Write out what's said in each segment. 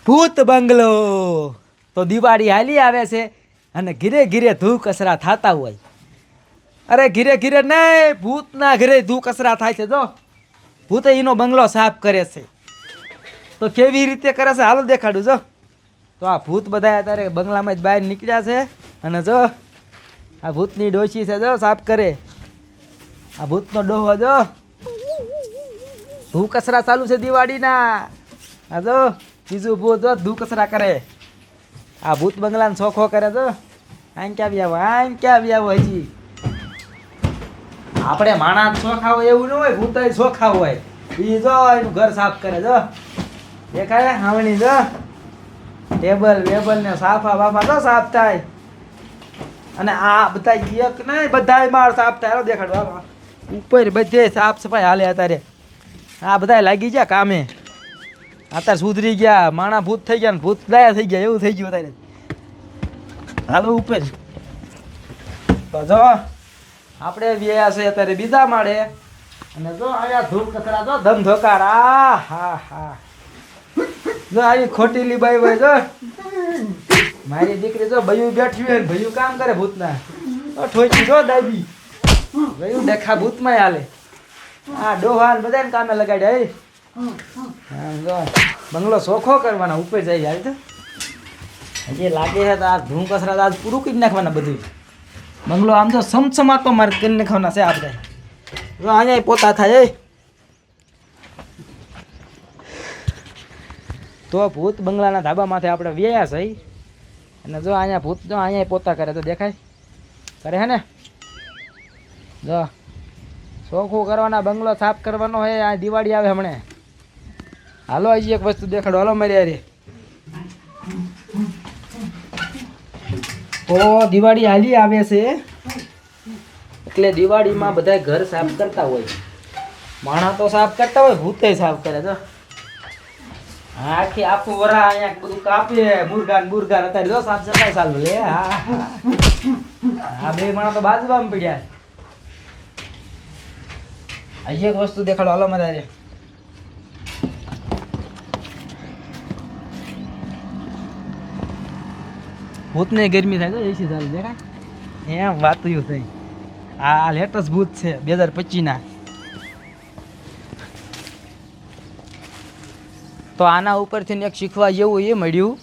ભૂત બંગલો તો દિવાળી હાલી આવે છે અને ઘીરે ઘીરે ધૂ કચરા થતા હોય. અરે ઘીરે ઘીરે નહીં, ભૂતના ઘરે ધૂ કચરા થાય છે. જો ભૂત એનો બંગલો સાફ કરે છે. તો કેવી રીતે કરે છે હાલો દેખાડું. જો તો આ ભૂત બધા અત્યારે બંગલામાં જ બહાર નીકળ્યા છે અને જો આ ભૂતની ડોશી છે. જો સાફ કરે આ ભૂતનો ડોહો. જો ધૂ કચરા ચાલુ છે દિવાળીના. આ જો બીજું ભૂત જો ધૂ કચરા કરે. આ ભૂત બંગલાને ચોખ્ખો કરે. તો આમ ક્યાં આવો હજી આપણે માણસ ચોખા હોય એવું ન હોય, ભૂત ચોખા હોય. એ જો એનું ઘર સાફ કરે. જો દેખાય હાવણી. જો ટેબલ વેબલ ને સાફા બાફા તો સાફ થાય. અને આ બધા એક નહીં, બધા માળ સાફ થાય. દેખાડો ઉપર બધે સાફ સફાઈ હાલે. અત્યારે આ બધા લાગી ગયા કામે. અત્યારે સુધરી ગયા, માણા ભૂત થઈ ગયા ને ભૂત દયા થઈ ગયા એવું થઈ ગયું અત્યારે. હાલો ઉપર. તો જો આપણે વ્યા છે અત્યારે બીજા માળે અને જો આવ્યા ધૂળ કચરા. જો ધમધોકાર. હા હા જો આવી ખોટીલી બાઈ હોય. જો મારી દીકરી જો ભયું બેઠી હોય ને ભયું કામ કરે ભૂતના. ઠોકી જો દાબી ભયું દેખા ભૂતમાં હાલે. આ ડોહાન બધાને કામે લગાડ્યા. હા જો બંગલો ચોખ્ખો કરવાના ઉપર જઈ જાય. તો હજી લાગે છે તો આ ધૂળ કચરા આજ પૂરું કરી નાખવાના બધું. બંગલો આમ તો સમસમાતો મારે કરી નાખવાના છે આપણે. જો અહીંયા પોતા થાય. તો ભૂત બંગલાના ધાબા માથે આપણે વ્યાયા છે અને જો અહીંયા ભૂત જો અહીંયા પોતા કરે. તો દેખાય કરે હે ને. જો ચોખ્ખું કરવાના, બંગલો સાફ કરવાનો હોય. આ દિવાળી આવે હમણાં. હાલો હજી એક વસ્તુ દેખાડો. હાલો મારી યારે. તો દિવાળી હાલી આવે છે એટલે દિવાળીમાં બધા ઘર સાફ કરતા હોય. માણસ તો સાફ કરતા હોય, ભૂતે સાફ કરે. તો આખું વરા અહીંયા બધું કાપીએ મુરગાન બુરગાન. અત્યારે જો સાફ સફાઈ ચાલુ. લે હા બે માણસ તો બાજુમાં પડ્યા. હજી એક વસ્તુ દેખાડો. હાલો મારે ભૂતને ગરમી થાય. તો એસી ચાલુ દેખાય એમ વાત થઈ. આ લેટેસ્ટ ભૂત છે 2025 તો આના ઉપરથી એક શીખવા જેવું એ મળ્યું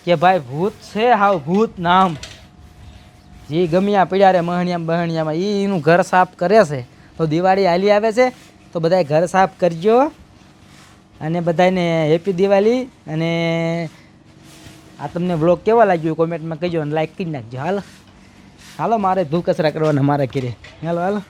કે ભાઈ ભૂત છે હાવ ભૂત નામ જે ગમ્યા પડ્યા રે મહણિયામાં એનું ઘર સાફ કરે છે. તો દિવાળી હાલી આવે છે તો બધાય ઘર સાફ કરજો અને બધાને હેપી દિવાળી. અને આ તમને વ્લોગ કેવા લાગ્યો કોમેન્ટમાં કહેજો અને લાઈક કરી નાખજો. હાલો મારે ધૂ કચરા કરવાના મારે ઘરે. હાલો